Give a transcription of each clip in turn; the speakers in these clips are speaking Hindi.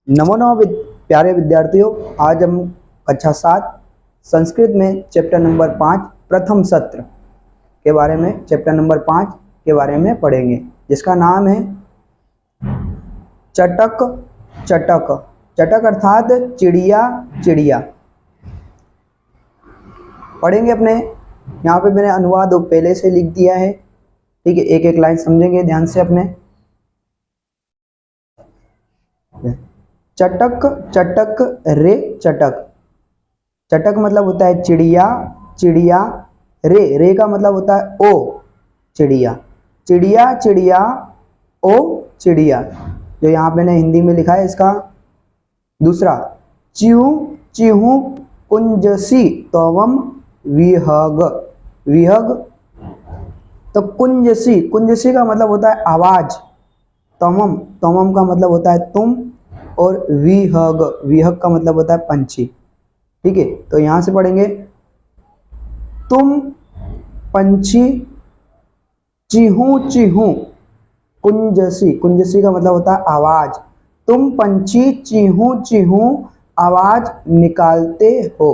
नमो नमः प्यारे विद्यार्थियों, आज हम कक्षा 7 संस्कृत में चैप्टर नंबर 5 प्रथम सत्र के बारे में पढ़ेंगे, जिसका नाम है चटक चटक। चटक अर्थात चिड़िया चिड़िया पढ़ेंगे अपने। यहाँ पे मैंने अनुवाद पहले से लिख दिया है, ठीक है। एक एक लाइन समझेंगे ध्यान से अपने। चटक चटक रे चटक। चटक मतलब होता है चिड़िया चिड़िया। रे का मतलब होता है ओ चिड़िया। चिड़िया चिड़िया ओ चिड़िया, जो यहाँ पे मैंने हिंदी में लिखा है इसका। दूसरा, चिहू चिहू कुंजसी तवम विहग। विहग तो कुंजसी, कुंजसी का मतलब होता है आवाज। तमम, तमम का मतलब होता है तुम। और विहग, विहग का मतलब होता है पंछी, ठीक है। तो यहां से पढ़ेंगे, तुम पंछी चिहू चिहू कुंजसी। कुंजसी का मतलब होता है आवाज। तुम पंछी चिहू चिहू आवाज निकालते हो।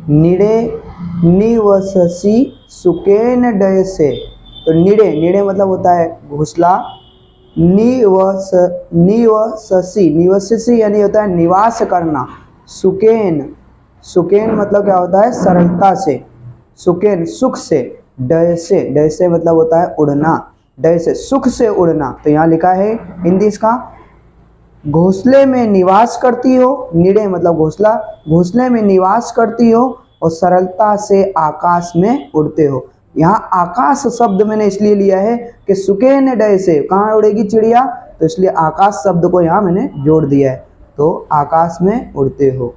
निड़े निवससी सुकेन डय से। तो निड़े, निड़े मतलब होता है घोंसला। निवससी, निवससी यानी होता है निवास करना। सुकेन, सुकेन मतलब क्या होता है सरलता से। सुकेन सुख से। डय से, डय से मतलब होता है उड़ना। डय से सुख से उड़ना। तो यहाँ लिखा है हिंदी इसका, घोंसले में निवास करती हो। निड़े मतलब घोंसला, घोंसले में निवास करती हो और सरलता से आकाश में उड़ते हो। यहाँ आकाश शब्द मैंने इसलिए लिया है कि सुकेन डय से कहाँ उड़ेगी चिड़िया, तो इसलिए आकाश शब्द को यहाँ मैंने जोड़ दिया है। तो आकाश में उड़ते हो।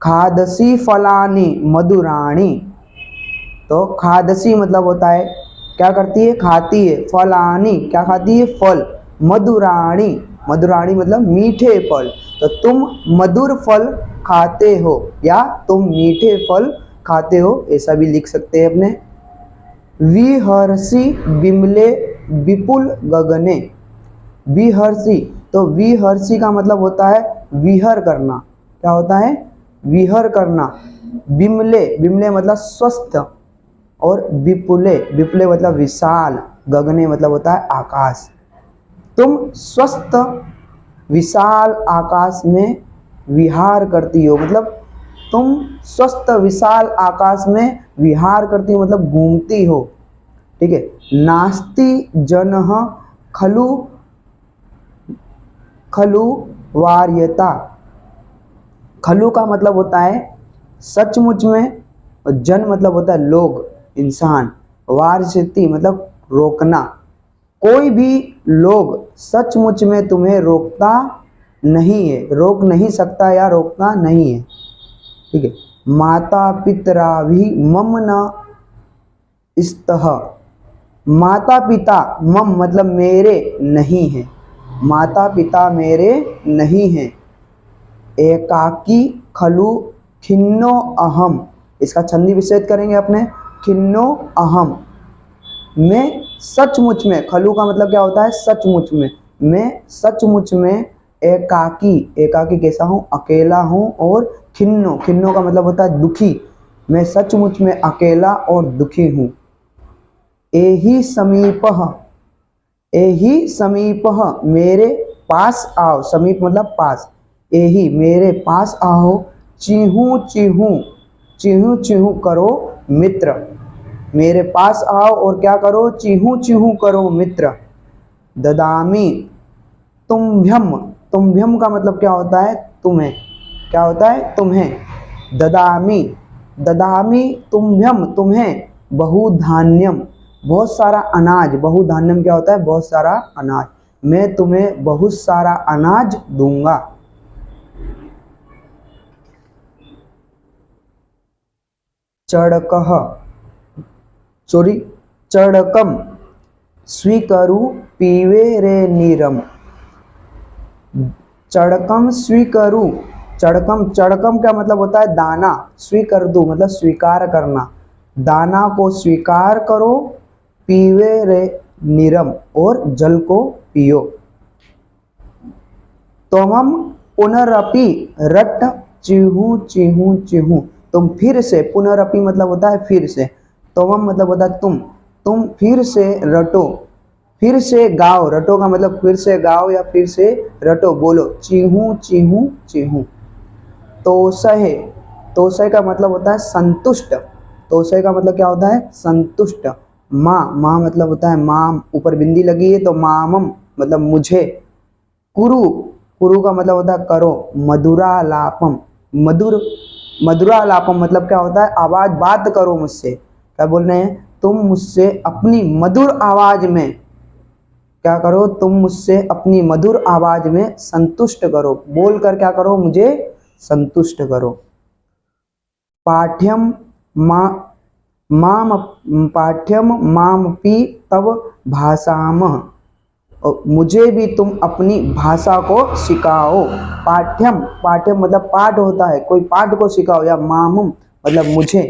खादसी फलानी मधुराणी। तो खादसी मतलब होता है क्या करती है, खाती है। फलानी क्या खाती है, फल। मधुराणी, मधुराणी मतलब मीठे फल। तो तुम मधुर फल खाते हो या तुम मीठे फल खाते हो, ऐसा भी लिख सकते हैं अपने। विहर्षि बिमले विपुल गगने। विहर्षि, तो विहर्षि का मतलब होता है विहर करना। क्या होता है, विहर करना। बिमले, बिमले मतलब स्वस्थ। और विपुले, विपुले मतलब विशाल। गगने मतलब होता है आकाश। तुम स्वस्थ विशाल आकाश में विहार करती हो, मतलब तुम स्वस्थ विशाल आकाश में विहार करती हो मतलब घूमती हो, ठीक है। नास्ति जनः खलु खलु वार्यता। खलु का मतलब होता है सचमुच में, और जन मतलब होता है लोग, इंसान। वार्यति मतलब रोकना। कोई भी लोग सचमुच में तुम्हें रोकता नहीं है, रोक नहीं सकता या रोकता नहीं है, ठीक है। माता पितरा भी मम न स्तः। माता पिता, मम मतलब मेरे नहीं है। माता पिता मेरे नहीं है। एकाकी खलु खिन्नो अहम। इसका छंदी विच्छेद करेंगे अपने। खिन्नो अहम, मैं सचमुच में। खलु का मतलब क्या होता है सचमुच में। मैं सचमुच में एकाकी, एकाकी कैसा हूँ, अकेला हूँ। और खिन्नो, खिन्नो का मतलब होता है दुखी। मैं सचमुच में अकेला और दुखी हूँ। एहि समीपः, एहि समीपः मेरे पास आओ। समीप मतलब पास। एहि मेरे पास आओ। चिहू चिहू, चिहू चिहू करो मित्र। मेरे पास आओ और क्या करो, चिहू चिहू करो मित्र। ददामी तुम्भ्यम, तुम्भ्यम का मतलब क्या होता है तुम्हें। क्या होता है तुम्हें। ददामी, ददामी तुम्भ्यम तुम्हें। बहुधान्यम बहुत सारा अनाज। बहुधान्यम क्या होता है, बहुत सारा अनाज। मैं तुम्हें बहुत सारा अनाज दूंगा। चड़कः, सॉरी चड़कम स्वीकरु पीवे रे नीरम। चड़कम स्वीकरु, चड़कम, चड़कम का मतलब होता है दाना। स्वीकर दो मतलब स्वीकार करना। दाना को स्वीकार करो। पीवे रे नीरम और जल को पियो। त्वम पुनरपि रट चिहू चिहू चिहू, तुम फिर से, पुनरपि मतलब होता है फिर से, त्वम मतलब होता है तुम फिर से रटो, फिर से गाओ, रटो का मतलब फिर से गाओ या फिर से रटो, बोलो, चिहू चिहू चिहू। तोसहे, तोसहे का मतलब होता है संतुष्ट, तोसहे का मतलब क्या होता है संतुष्ट। माँ, माँ मतलब होता है माम, ऊपर बिंदी लगी है तो मामम मतलब मुझे। कुरु, कुरु का मतलब होता है करो। मधुरालापम, मधुर, मधुरालापम मतलब क्या होता है आवाज, बात करो मुझसे, क्या बोल रहे हैं, तुम मुझसे अपनी मधुर आवाज में क्या करो, तुम मुझसे अपनी मधुर आवाज में संतुष्ट करो, बोलकर क्या करो, मुझे संतुष्ट करो। पाठ्यम मा माम, पाठ्यम मामपि तव भाषाम, मुझे भी तुम अपनी भाषा को सिखाओ। पाठ्यम, पाठ्यम मतलब पाठ होता है, कोई पाठ को सिखाओ, या मामम मतलब मुझे,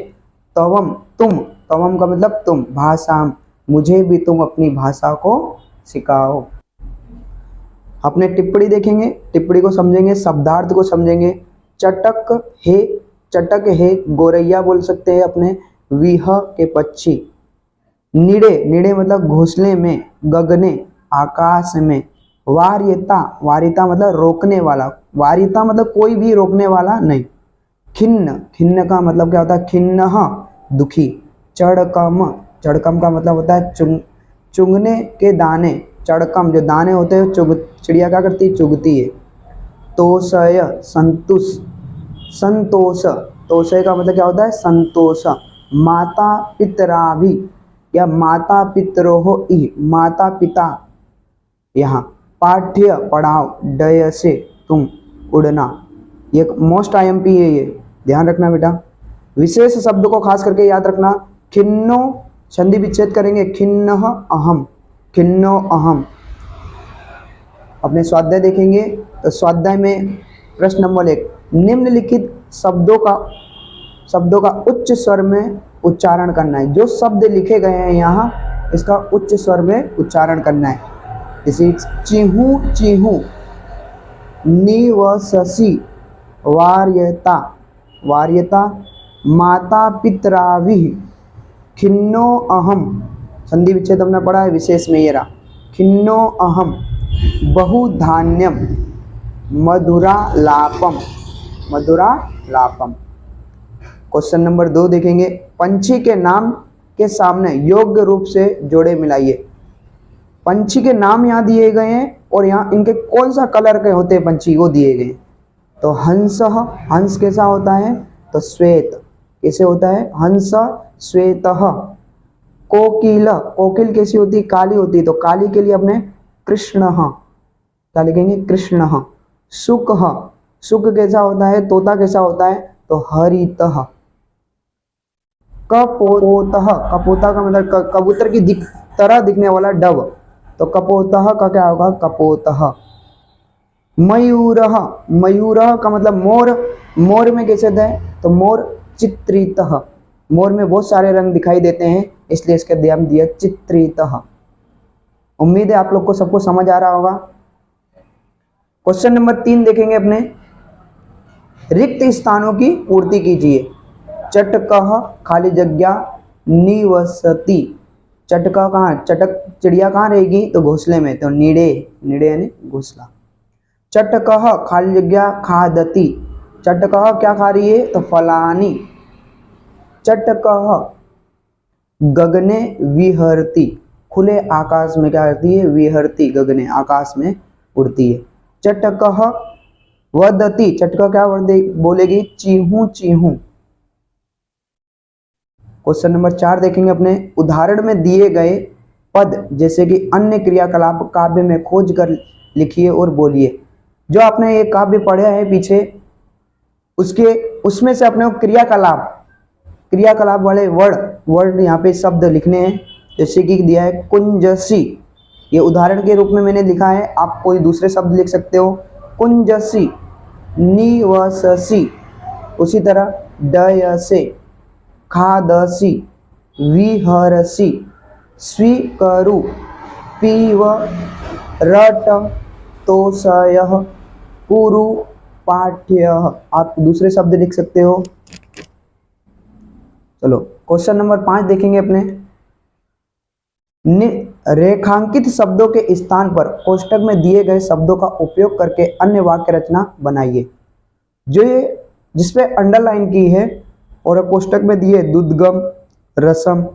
तवम तुम, तवम का मतलब तुम, भाषाम मुझे भी तुम अपनी भाषा को सिखाओ। अपने टिप्पणी देखेंगे, टिप्पणी को समझेंगे, शब्दार्थ को समझेंगे। चटक है, चटक है गोरैया बोल सकते हैं अपने, विह के पक्षी। निड़े, निड़े मतलब घोंसले में, गगने आकाश में। वार्यता, वार्यता मतलब रोकने वाला, वार्यता मतलब कोई भी रोकने वाला नहीं। खिन्न, खिन्न का मतलब क्या होता है खिन्न दुखी। चढ़कम, चढ़कम का मतलब होता है चुंगने के दाने, चढ़कम जो दाने होते हैं चुग, चिड़िया क्या करती है चुगती है। तोषय संतुष, संतोष, तोषय का मतलब क्या होता है संतोष। माता पितराभि या माता पितरोह इ, माता पिता यहाँ। पाठ्य पढ़ाओ, डय से तुम, उड़ना, ये मोस्ट आईएमपी है, ये ध्यान रखना बेटा। विशेष शब्द को खास करके याद रखना। खिन्नो, संधि विच्छेद करेंगे, खिन्न अहम, खिन्नो अहम। अपने स्वाध्याय देखेंगे तो स्वाध्याय में प्रश्न नंबर 1, निम्नलिखित शब्दों का उच्च स्वर में उच्चारण करना है। जो शब्द लिखे गए हैं यहाँ इसका उच्च स्वर में उच्चारण करना है। जैसे चिहू चिहू, निवससी, वार्यता, वार्यता, माता पितराभि, खिन्नो अहम, संधि विच्छेद हमने पढ़ा है, विशेष में ये रहा, खिन्नो अहम। बहुधान्यम, मधुरालापम, मधुरालापम। क्वेश्चन नंबर 2 देखेंगे, पंछी के नाम के सामने योग्य रूप से जोड़े मिलाइए। पंछी के नाम यहाँ दिए गए हैं और यहाँ इनके कौन सा कलर के होते हैं पंछी वो दिए गए। तो हंस, हंस कैसा होता है तो श्वेत, कैसे होता है हंस श्वेत। कोकिल, कोकिल कैसी होती है काली होती है, तो काली के लिए अपने कृष्ण, क्या लिखेंगे कृष्ण। सुक, सुक कैसा होता है तोता कैसा होता है तो हरित। कपोतः, कपोता का मतलब कबूतर की तरह दिखने वाला डव, तो कपोतः का क्या होगा कपोतः। मयूरः, मयूरः का मतलब मोर, मोर में कैसे है तो मोर चित्रितः, मोर में बहुत सारे रंग दिखाई देते हैं इसलिए इसका नाम दिया चित्रितः। उम्मीद है आप लोग को सबको समझ आ रहा होगा। क्वेश्चन नंबर 3 देखेंगे अपने, रिक्त स्थानों की पूर्ति कीजिए। चटकह खाली जगह निवसति, चटका कहाँ, चटक चिड़िया कहाँ रहेगी तो घोंसले में, तो नीड़े, नीड़े यानी घोंसला। चटकह खाली जगह खादति, चटकह क्या खा रही है तो फलानी। चटकह गगने विहरती, खुले आकाश में क्या करती है विहरती, गगने आकाश में उड़ती है। चटकह वदति, चटका क्या बोलेगी चीहू चीहू। क्वेश्चन नंबर 4 देखेंगे अपने, उदाहरण में दिए गए पद जैसे कि अन्य क्रियाकलाप काव्य में खोज कर लिखिए और बोलिए। जो आपने ये काव्य पढ़े हैं पीछे उसके उसमें से अपने क्रियाकलाप, क्रियाकलाप वाले वर्ड यहाँ पे शब्द लिखने हैं। जैसे कि दिया है कुंजसी, ये उदाहरण के रूप में मैंने लिखा है, आप कोई दूसरे शब्द लिख सकते हो। कुंजसी, निवससी, उसी तरह डयसे, खादसी, विहरसी, स्वीकरु, पीव रट तोषयः कुरु पाठ्यः। आप दूसरे शब्द लिख सकते हो। चलो क्वेश्चन नंबर 5 देखेंगे अपने। रेखांकित शब्दों के स्थान पर कोष्टक में दिए गए शब्दों का उपयोग करके अन्य वाक्य रचना बनाइए। जो ये जिसपे अंडरलाइन की है और कोष्टक में दिए दुर्गम, रसम,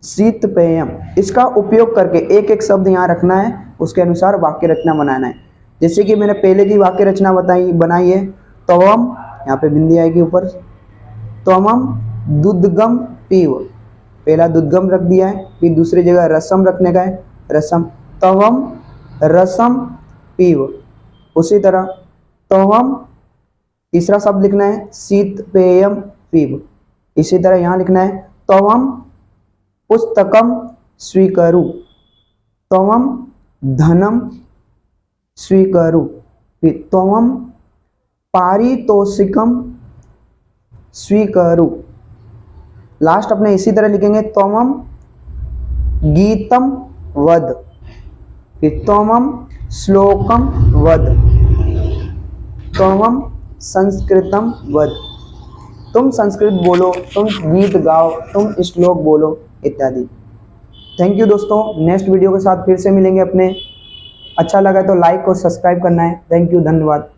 शीत पेयम, इसका उपयोग करके एक एक शब्द यहाँ रखना है, उसके अनुसार वाक्य रचना बनाना है। जैसे कि मैंने पहले की वाक्य रचना बनाई है, तवम, यहाँ पे बिंदी आएगी ऊपर, तवम दुद्गम पीव, पहला दुद्गम रख दिया है, फिर दूसरी जगह रसम रखने का है, रसम, तवम रसम पीव। उसी तरह तवम तीसरा शब्द लिखना है, शीत पेयम पीव। इसी तरह यहाँ लिखना है तवम पुस्तकम स्वीकरु, तवम धनम स्वीकरु, फिर तवम पारितोषिकम स्वीकरु। लास्ट अपने इसी तरह लिखेंगे तवम गीतम वद, फिर तवम श्लोकम वद, तवम संस्कृतम वद, तुम संस्कृत बोलो, तुम गीत गाओ, तुम श्लोक बोलो इत्यादि। थैंक यू दोस्तों, नेक्स्ट वीडियो के साथ फिर से मिलेंगे अपने। अच्छा लगा तो लाइक और सब्सक्राइब करना है। थैंक यू, धन्यवाद।